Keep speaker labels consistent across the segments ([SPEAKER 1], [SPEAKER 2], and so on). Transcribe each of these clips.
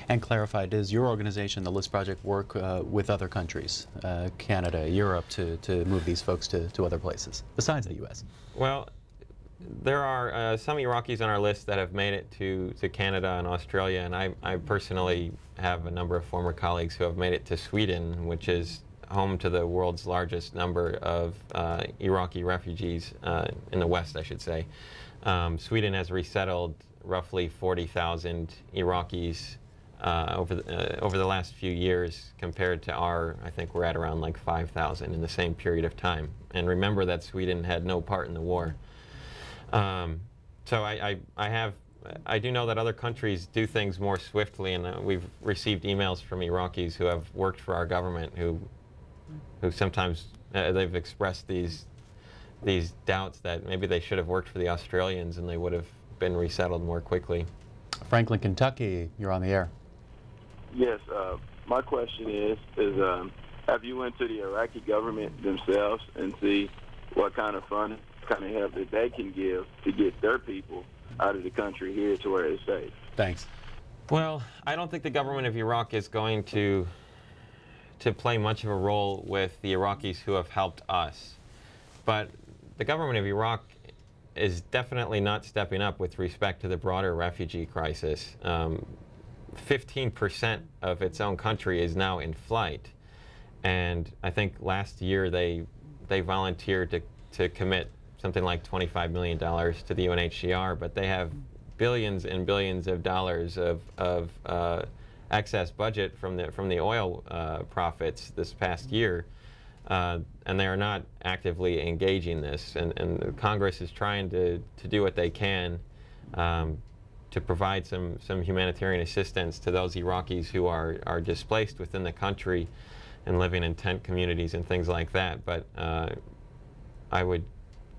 [SPEAKER 1] And clarify, does your organization, the List Project, work with other countries, Canada, Europe, to move these folks to other places, besides the U.S.?
[SPEAKER 2] Well, there are some Iraqis on our list that have made it to Canada and Australia, and I personally have a number of former colleagues who have made it to Sweden, which is home to the world's largest number of Iraqi refugees in the West, I should say. Sweden has resettled roughly 40,000 Iraqis over the last few years, compared to I think we're at around like 5,000 in the same period of time. And remember that Sweden had no part in the war. So I do know that other countries do things more swiftly, and we've received emails from Iraqis who have worked for our government who sometimes they've expressed these doubts that maybe they should have worked for the Australians and they would have been resettled more quickly.
[SPEAKER 1] Franklin, Kentucky, you're on the air.
[SPEAKER 3] Yes, my question is have you went to the Iraqi government themselves and see what kind of fund, kind of help that they can give to get their people out of the country here to where it's safe?
[SPEAKER 1] Thanks.
[SPEAKER 2] Well, I don't think the government of Iraq is going to play much of a role with the Iraqis who have helped us. But the government of Iraq is definitely not stepping up with respect to the broader refugee crisis. 15% of its own country is now in flight. And I think last year they volunteered to commit something like $25 million to the UNHCR, but they have billions and billions of dollars of excess budget from the oil profits this past year, and they are not actively engaging this. And Congress is trying to do what they can to provide some humanitarian assistance to those Iraqis who are displaced within the country and living in tent communities and things like that. But I would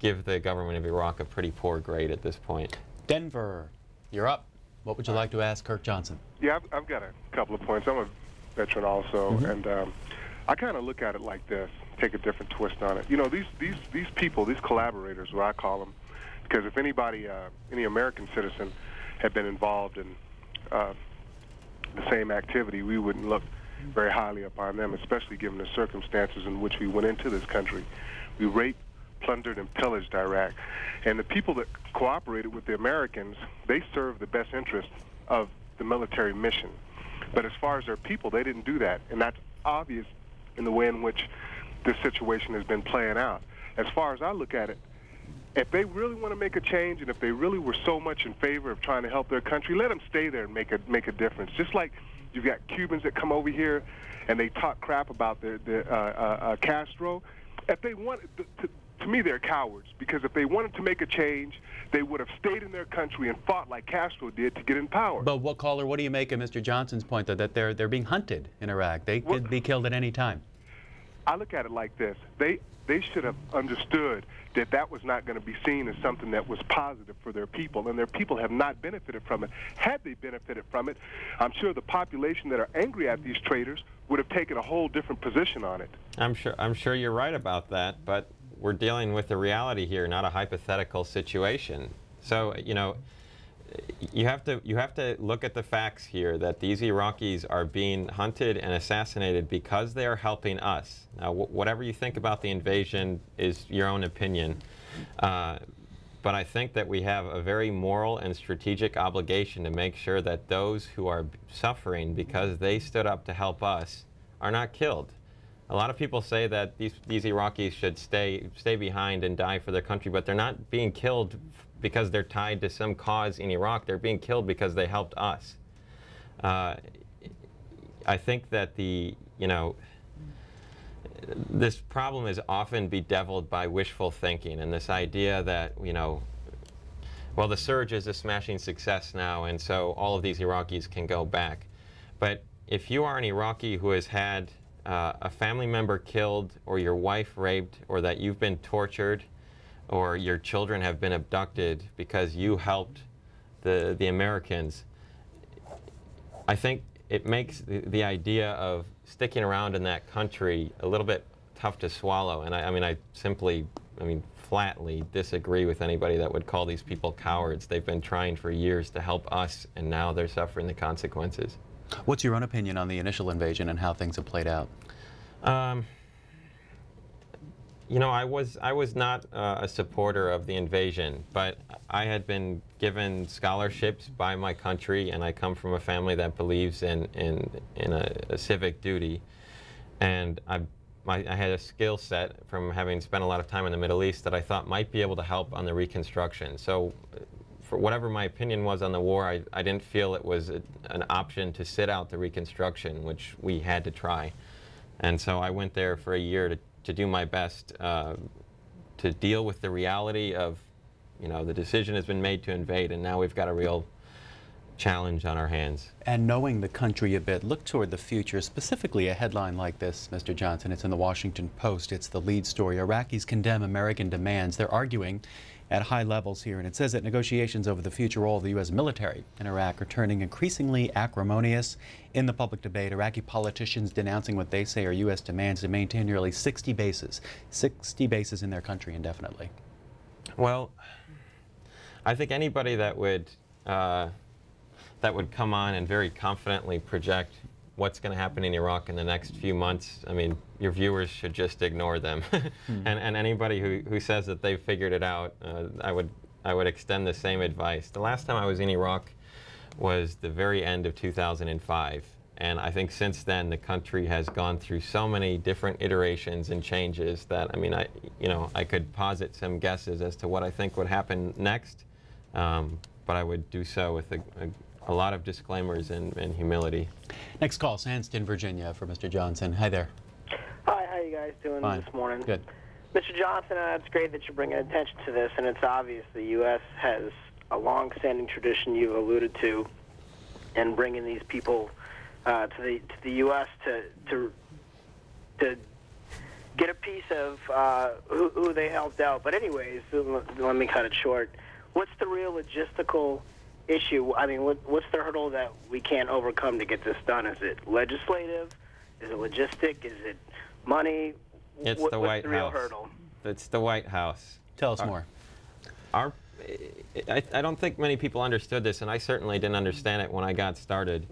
[SPEAKER 2] give the government of Iraq a pretty poor grade at this point.
[SPEAKER 1] Denver, you're up. What would you like to ask Kirk Johnson?
[SPEAKER 4] Yeah, I've got a couple of points. I'm a veteran also, and I kind of look at it like this, take a different twist on it. You know, these people, these collaborators, what I call them, because if anybody, any American citizen had been involved in the same activity, we wouldn't look very highly upon them, especially given the circumstances in which we went into this country. We raped, plundered, and pillaged Iraq. And the people that cooperated with the Americans, they served the best interest of the military mission. But as far as their people, they didn't do that. And that's obvious in the way in which this situation has been playing out. As far as I look at it, if they really want to make a change, and if they really were so much in favor of trying to help their country, let them stay there and make a difference. Just like you've got Cubans that come over here and they talk crap about Castro. If they want to me, they're cowards, because if they wanted to make a change, they would have stayed in their country and fought like Castro did to get in power.
[SPEAKER 1] But what do you make of Mr. Johnson's point, though, that they're being hunted in Iraq? They could be killed at any time.
[SPEAKER 4] I look at it like this. They should have understood that that was not going to be seen as something that was positive for their people, and their people have not benefited from it. Had they benefited from it, I'm sure the population that are angry at these traitors would have taken a whole different position on it. I'm
[SPEAKER 2] sure you're right about that, but we're dealing with the reality here, not a hypothetical situation. So, you know, you have to look at the facts here, that these Iraqis are being hunted and assassinated because they are helping us. Now, whatever you think about the invasion is your own opinion, but I think that we have a very moral and strategic obligation to make sure that those who are suffering because they stood up to help us are not killed. A lot of people say that these Iraqis should stay behind and die for their country, but they're not being killed because they're tied to some cause in Iraq. They're being killed because they helped us. I think that this problem is often bedeviled by wishful thinking and this idea that, well, the surge is a smashing success now, and so all of these Iraqis can go back. But if you are an Iraqi who has had a family member killed, or your wife raped, or that you've been tortured, or your children have been abducted because you helped the Americans, I think it makes the idea of sticking around in that country a little bit tough to swallow. And I flatly disagree with anybody that would call these people cowards. They've been trying for years to help us, and now they're suffering the consequences.
[SPEAKER 1] What's your own opinion on the initial invasion and how things have played out?
[SPEAKER 2] You know, I was not a supporter of the invasion, but I had been given scholarships by my country, and I come from a family that believes in a civic duty, and I had a skill set from having spent a lot of time in the Middle East that I thought might be able to help on the reconstruction. So, for whatever my opinion was on the war, I didn't feel it was an option to sit out the reconstruction, which we had to try, and so I went there for a year to do my best to deal with the reality of, you know, the decision has been made to invade, and now we've got a real challenge on our hands.
[SPEAKER 1] And knowing the country a bit, look toward the future, specifically a headline like this, Mr. Johnson. It's in the Washington Post. It's the lead story. Iraqis condemn American demands. They're arguing at high levels here, and it says that negotiations over the future role of the U.S. military in Iraq are turning increasingly acrimonious. In the public debate, Iraqi politicians denouncing what they say are U.S. demands to maintain nearly 60 bases in their country indefinitely.
[SPEAKER 2] Well, I think anybody that would come on and very confidently project what's going to happen in Iraq in the next few months, I mean, your viewers should just ignore them. And anybody who says that they've figured it out, I would extend the same advice. The last time I was in Iraq was the very end of 2005. And I think since then the country has gone through so many different iterations and changes that, I mean, I could posit some guesses as to what I think would happen next, but I would do so with a lot of disclaimers and humility.
[SPEAKER 1] Next call, Sandston, Virginia, for Mr. Johnson. Hi there.
[SPEAKER 5] Hi, how you guys doing
[SPEAKER 1] Fine.
[SPEAKER 5] this morning?
[SPEAKER 1] Good.
[SPEAKER 5] Mr. Johnson, it's great that you're bringing attention to this, and it's obvious the U.S. has a long-standing tradition you've alluded to in bringing these people to the U.S. to get a piece of who they helped out. But anyways, let me cut it short. What's the real logistical issue? I mean, what's the hurdle that we can't overcome to get this done? Is it legislative? Is it logistic? Is it money?
[SPEAKER 2] It's the White House. What's the real hurdle? It's the White House.
[SPEAKER 1] Tell us more.
[SPEAKER 2] I don't think many people understood this, and I certainly didn't understand it when I got started.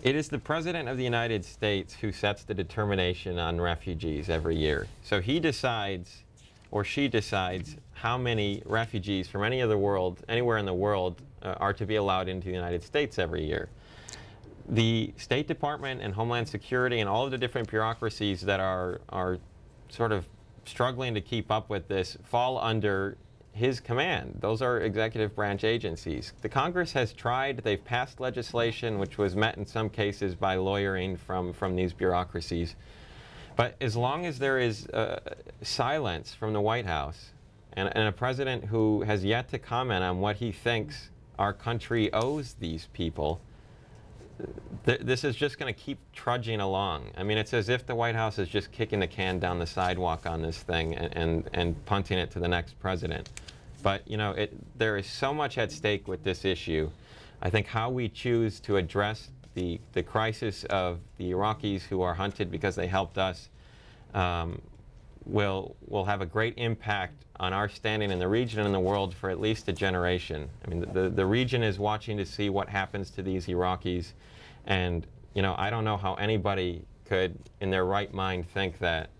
[SPEAKER 2] It is the President of the United States who sets the determination on refugees every year. So he decides, or she decides, how many refugees from anywhere in the world, are to be allowed into the United States every year. The State Department and Homeland Security and all of the different bureaucracies that are sort of struggling to keep up with this fall under his command. Those are executive branch agencies. The Congress has tried. They've passed legislation which was met in some cases by lawyering from these bureaucracies. But as long as there is silence from the White House and a president who has yet to comment on what he thinks our country owes these people, this is just going to keep trudging along. I mean, it's as if the White House is just kicking the can down the sidewalk on this thing and punting it to the next president. But, you know, there is so much at stake with this issue. I think how we choose to address the crisis of the Iraqis who are hunted because they helped us will have a great impact on our standing in the region and in the world for at least a generation. I mean, the region is watching to see what happens to these Iraqis, and, you know, I don't know how anybody could, in their right mind, think that,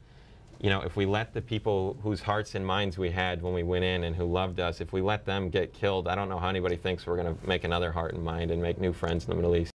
[SPEAKER 2] you know, if we let the people whose hearts and minds we had when we went in and who loved us, if we let them get killed, I don't know how anybody thinks we're going to make another heart and mind and make new friends in the Middle East.